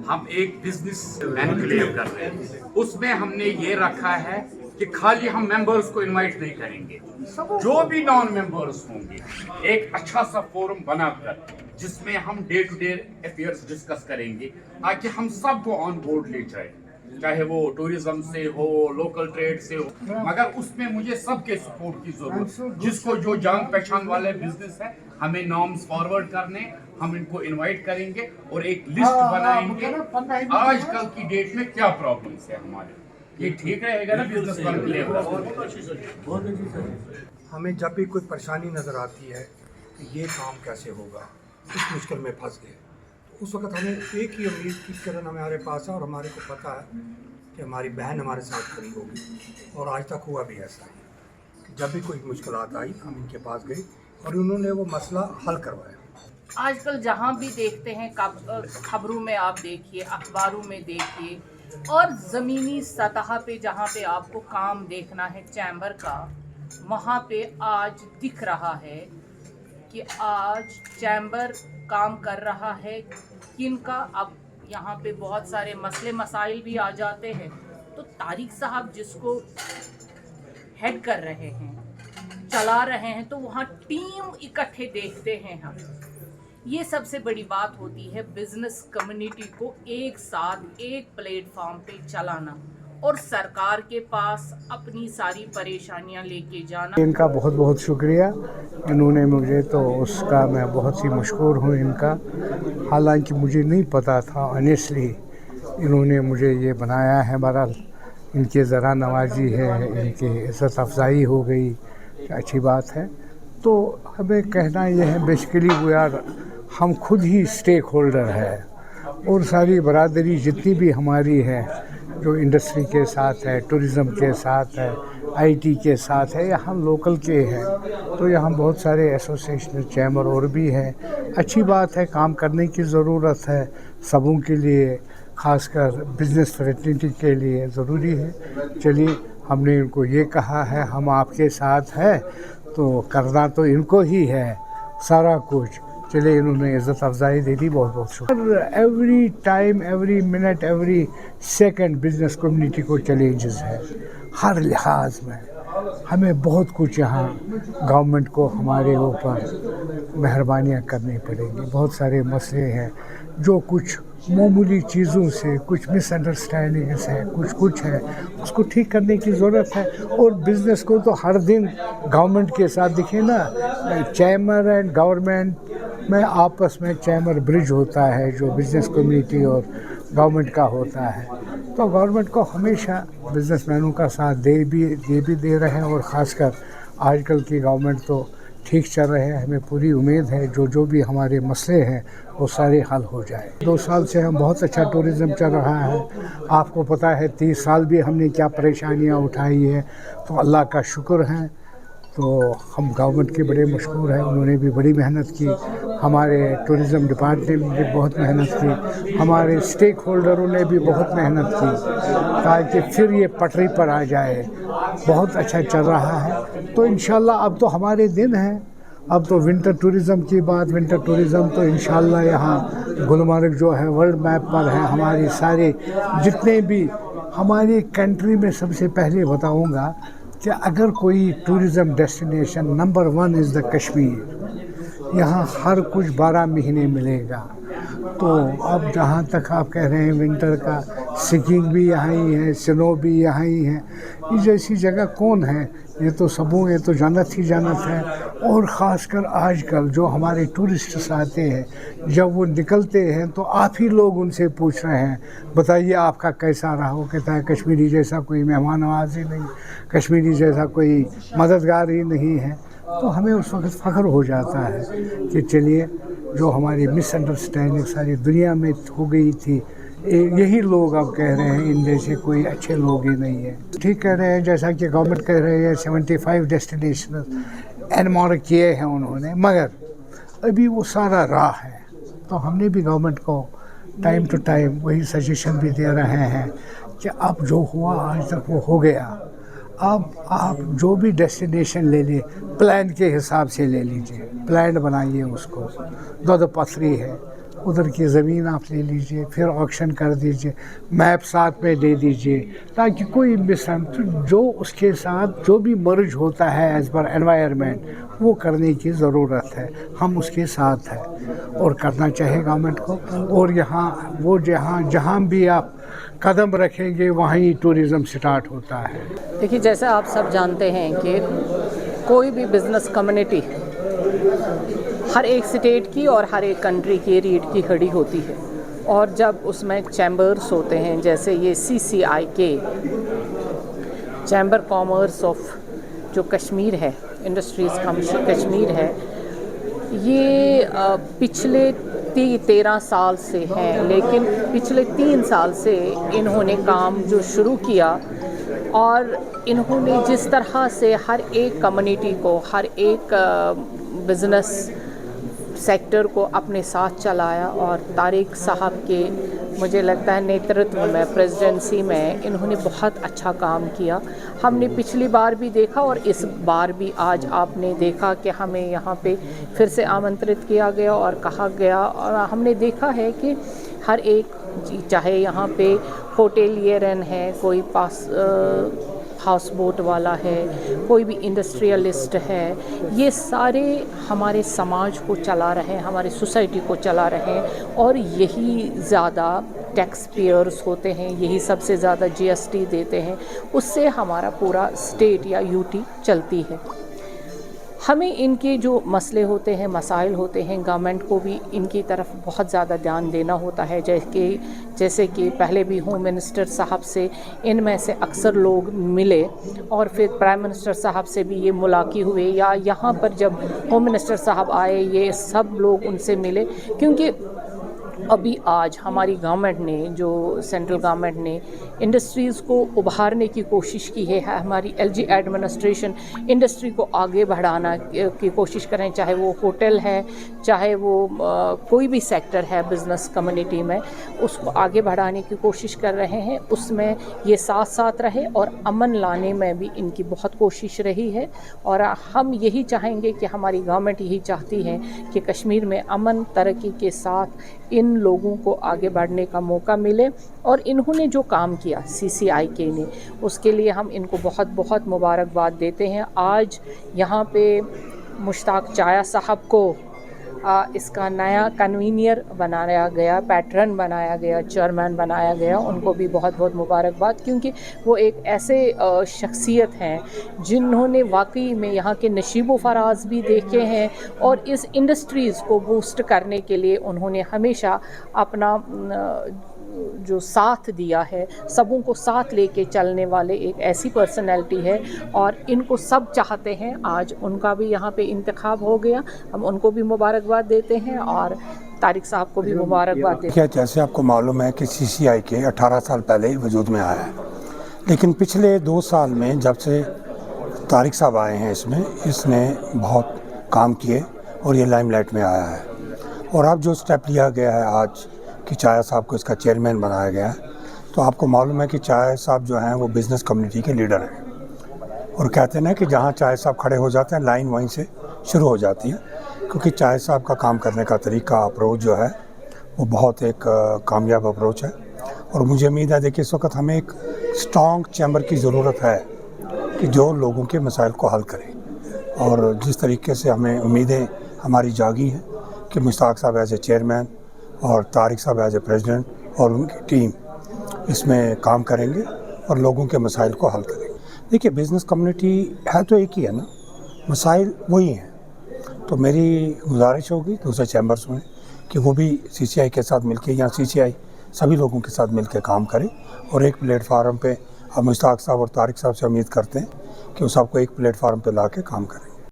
हम एक business enclave कर रहे हैं, उसमें हमने ये रखा है कि खाली हम मेंबर्स को इनवाइट नहीं करेंगे, जो भी नॉन मेंबर्स होंगे एक अच्छा सा फोरम बनाकर जिसमें हम day to day affairs discuss करेंगे ताकि हम सबको ऑन बोर्ड ले जाए, चाहे वो टूरिज्म से हो, लोकल ट्रेड से हो, मगर उसमें मुझे सबके सपोर्ट की जरूरत। जिसको जो जान पहचान वाले बिजनेस है हमें नॉर्म्स फॉरवर्ड करने, हम इनको इनवाइट करेंगे और एक लिस्ट बनाएंगे आजकल की डेट में क्या प्रॉब्लम्स है हमारे। ये ठीक रहेगा ना बिजनेस हमें जब भी कोई परेशानी नज़र आती है कि ये काम कैसे होगा, इस मुश्किल में फंस गए, तो उस वक्त हमें एक ही उम्मीद की किरण हमारे पास है और हमारे को पता है कि हमारी बहन हमारे साथ खड़ी होगी। और आज तक हुआ भी ऐसा ही, जब भी कोई मुश्किलात आई हम इनके पास गए और उन्होंने वो मसला हल करवाया। आजकल जहाँ भी देखते हैं खबरों में आप देखिए, अखबारों में देखिए, और ज़मीनी सतह पे जहाँ पे आपको काम देखना है चैम्बर का, वहाँ पे आज दिख रहा है कि आज चैम्बर काम कर रहा है किनका। अब यहाँ पे बहुत सारे मसले मसाइल भी आ जाते हैं, तो तारिक साहब जिसको हेड कर रहे हैं, चला रहे हैं, तो वहाँ टीम इकट्ठे देखते हैं हम। ये सबसे बड़ी बात होती है बिजनेस कम्युनिटी को एक साथ एक प्लेटफॉर्म पे चलाना और सरकार के पास अपनी सारी परेशानियां लेके जाना। इनका बहुत बहुत शुक्रिया, इन्होंने मुझे, तो उसका मैं बहुत ही मशहूर हूँ इनका। हालांकि मुझे नहीं पता था, ऑनेस्टली इन्होंने मुझे ये बनाया है। बहरहाल इनकी ज़रा नवाजी है, इनकी इज़्ज़त अफजाई हो गई, अच्छी बात है। तो हमें कहना यह है बेसिकली वो यार हम खुद ही स्टेक होल्डर है और सारी बरादरी जितनी भी हमारी है जो इंडस्ट्री के साथ है, टूरिज़म के साथ है, आईटी के साथ है, यहाँ लोकल के हैं, तो यहाँ बहुत सारे एसोसिएशन चैम्बर और भी हैं। अच्छी बात है, काम करने की ज़रूरत है सबों के लिए, ख़ासकर बिजनेस फ्रेटर्निटी के लिए ज़रूरी है। चलिए, हमने इनको ये कहा है हम आपके साथ हैं, तो करना तो इनको ही है सारा कुछ। चलिए, इन्होंने इज़्ज़त अफजाई दे दी, बहुत बहुत शुक्रिया। Every time, every minute, every second business community को चैलेंजेस है हर लिहाज में। हमें बहुत कुछ यहाँ गवर्नमेंट को हमारे ऊपर मेहरबानियाँ करनी पड़ेंगी। बहुत सारे मसले हैं जो कुछ मामूली चीज़ों से, कुछ मिसअंडरस्टैंडिंग से कुछ है, उसको ठीक करने की ज़रूरत है। और बिज़नेस को तो हर दिन गवर्नमेंट के साथ दिखे ना, चैम्बर एंड गवर्नमेंट में आपस में चैम्बर ब्रिज होता है जो बिज़नेस कम्युनिटी और गवर्नमेंट का होता है। तो गवर्नमेंट को हमेशा बिज़नेसमैनों का साथ दे रहे हैं और ख़ासकर आजकल की गवर्नमेंट तो ठीक चल रहे हैं। हमें पूरी उम्मीद है जो भी हमारे मसले हैं वो सारे हल हो जाए। 2 साल से हम बहुत अच्छा टूरिज़्म चल रहा है, आपको पता है 30 साल भी हमने क्या परेशानियां उठाई है, तो अल्लाह का शुक्र है। तो हम गवर्नमेंट के बड़े मशहूर हैं, उन्होंने भी बड़ी मेहनत की, हमारे टूरिज़्म डिपार्टमेंट ने भी बहुत मेहनत की, हमारे स्टेक होल्डरों ने भी बहुत मेहनत की ताकि फिर ये पटरी पर आ जाए। बहुत अच्छा चल रहा है। तो इंशाल्लाह अब तो हमारे दिन हैं। अब तो विंटर टूरिज़म की बात, विंटर टूरिज़म तो इंशाल्लाह यहाँ गुलमर्ग जो है वर्ल्ड मैप पर है। हमारी सारे जितने भी हमारी कंट्री में, सबसे पहले बताऊँगा कि अगर कोई tourism destination number 1 is the Kashmir. यहाँ हर कुछ 12 महीने मिलेगा। तो अब जहाँ तक आप कह रहे हैं विंटर का, स्कीइंग भी यहाँ ही है, स्नो भी यहाँ ही है। इस जैसी जगह कौन है, ये तो सबों, ये तो जन्नत ही जन्नत है। और ख़ासकर आजकल जो हमारे टूरिस्ट्स आते हैं, जब वो निकलते हैं तो आप ही लोग उनसे पूछ रहे हैं बताइए आपका कैसा रहा। वो कहता है कश्मीरी जैसा कोई मेहमान नवाज़ी नहीं, कश्मीरी जैसा कोई मददगार ही नहीं है। तो हमें उस वक्त फ़ख्र हो जाता है कि चलिए, जो हमारी मिसअंडरस्टैंडिंग सारी दुनिया में हो गई थी, यही लोग अब कह रहे हैं इन जैसे कोई अच्छे लोग ही नहीं है। ठीक कह रहे हैं, जैसा कि गवर्नमेंट कह रही है 75 डेस्टिनेशन एनमार्क किए हैं उन्होंने, मगर अभी वो सारा राह है। तो हमने भी गवर्नमेंट को टाइम टू टाइम वही सजेशन भी दे रहे हैं कि अब जो हुआ आज तक वो हो गया। अब आप जो भी डेस्टिनेशन ले लें प्लान के हिसाब से ले लीजिए, प्लान बनाइए उसको। दो पथरी है, उधर की ज़मीन आप ले लीजिए, फिर ऑक्शन कर दीजिए, मैप साथ में दे दीजिए, ताकि कोई जो उसके साथ जो भी मर्ज होता है एज़ पर एनवायरनमेंट वो करने की ज़रूरत है। हम उसके साथ हैं और करना चाहिए गवर्नमेंट को। और जहाँ भी आप कदम रखेंगे वहीं टूरिज़्म स्टार्ट होता है। देखिए, जैसे आप सब जानते हैं कि कोई भी बिज़नेस कम्युनिटी हर एक स्टेट की और हर एक कंट्री की रीढ़ की हड्डी होती है, और जब उसमें चैम्बर्स होते हैं, जैसे ये CCIK चैम्बर कॉमर्स ऑफ जो कश्मीर है, इंडस्ट्रीज़ कश्मीर है, ये पिछले 13 साल से हैं, लेकिन पिछले 3 साल से इन्होंने काम जो शुरू किया, और इन्होंने जिस तरह से हर एक कम्युनिटी को, हर एक बिज़नेस सेक्टर को अपने साथ चलाया, और तारिक साहब के मुझे लगता है नेतृत्व में, प्रेसिडेंसी में इन्होंने बहुत अच्छा काम किया। हमने पिछली बार भी देखा और इस बार भी आज आपने देखा कि हमें यहाँ पे फिर से आमंत्रित किया गया और कहा गया, और हमने देखा है कि हर एक, चाहे यहाँ पे होटेलियरन है, कोई हाउस बोट वाला है, कोई भी इंडस्ट्रियलिस्ट है, ये सारे हमारे समाज को चला रहे हैं, हमारी सोसाइटी को चला रहे हैं, और यही ज़्यादा टैक्स पेयर्स होते हैं, यही सबसे ज़्यादा GST देते हैं, उससे हमारा पूरा स्टेट या UT चलती है। हमें इनके जो मसले होते हैं, मसाइल होते हैं, गवर्नमेंट को भी इनकी तरफ बहुत ज़्यादा ध्यान देना होता है। जैसे कि पहले भी होम मिनिस्टर साहब से इनमें से अक्सर लोग मिले, और फिर प्राइम मिनिस्टर साहब से भी ये मुलाकात हुए, या यहाँ पर जब होम मिनिस्टर साहब आए ये सब लोग उनसे मिले, क्योंकि अभी आज हमारी गवर्नमेंट ने, जो सेंट्रल गवर्नमेंट ने इंडस्ट्रीज़ को उभारने की कोशिश की है, हमारी LG एडमिनिस्ट्रेशन इंडस्ट्री को आगे बढ़ाना की कोशिश करें, चाहे वो होटल है, चाहे वो कोई भी सेक्टर है बिज़नेस कम्युनिटी में, उसको आगे बढ़ाने की कोशिश कर रहे हैं। उसमें ये साथ साथ रहे, और अमन लाने में भी इनकी बहुत कोशिश रही है, और हम यही चाहेंगे कि हमारी गवर्नमेंट यही चाहती है कि कश्मीर में अमन तरक्की के साथ इन लोगों को आगे बढ़ने का मौका मिले। और इन्होंने जो काम किया CCIK ने, उसके लिए हम इनको बहुत बहुत मुबारकबाद देते हैं। आज यहाँ पे मुश्ताक चाया साहब को इसका नया कन्वीनियर बनाया गया, पैटर्न बनाया गया, चेयरमैन बनाया गया, उनको भी बहुत बहुत मुबारकबाद, क्योंकि वो एक ऐसे शख्सियत हैं जिन्होंने वाकई में यहाँ के नशीबो फराज भी देखे हैं, और इस इंडस्ट्रीज़ को बूस्ट करने के लिए उन्होंने हमेशा अपना जो साथ दिया है, सबों को साथ लेके चलने वाले एक ऐसी पर्सनैलिटी है, और इनको सब चाहते हैं। आज उनका भी यहाँ पे इंतखाब हो गया, हम उनको भी मुबारकबाद देते हैं, और तारिक साहब को भी मुबारकबाद देते हैं। जैसे आपको मालूम है कि CCIK 18 साल पहले ही वजूद में आया है, लेकिन पिछले 2 साल में जब से तारिक साहब आए हैं इसने बहुत काम किए और ये लाइमलाइट में आया है। और अब जो स्टेप लिया गया है आज कि चाया साहब को इसका चेयरमैन बनाया गया है, तो आपको मालूम है कि चाया साहब जो हैं वो बिज़नेस कम्युनिटी के लीडर हैं, और कहते हैं ना कि जहाँ चाया साहब खड़े हो जाते हैं लाइन वहीं से शुरू हो जाती है, क्योंकि चाया साहब का काम करने का तरीका, अप्रोच जो है वो बहुत एक कामयाब अप्रोच है। और मुझे उम्मीद है, देखिए इस वक्त हमें एक स्ट्रॉन्ग चैम्बर की ज़रूरत है कि जो लोगों के मसाइल को हल करे, और जिस तरीके से हमें उम्मीदें हमारी जागी हैं कि मुश्ताक साहब एज ए चेयरमैन और तारिक साहब एज ए प्रेसिडेंट और उनकी टीम इसमें काम करेंगे और लोगों के मसाइल को हल करेंगे। देखिए बिज़नेस कम्युनिटी है तो एक ही है ना, मसाइल वही हैं। तो मेरी गुजारिश होगी दूसरे चैम्बर्स में कि वो भी CCI के साथ मिलके, या CCI सभी लोगों के साथ मिलकर काम करें, और एक प्लेटफार्म पे हम मुश्ताक साहब और तारिक साहब से उम्मीद करते हैं कि वो सबको एक प्लेटफार्म पे ला के काम करें।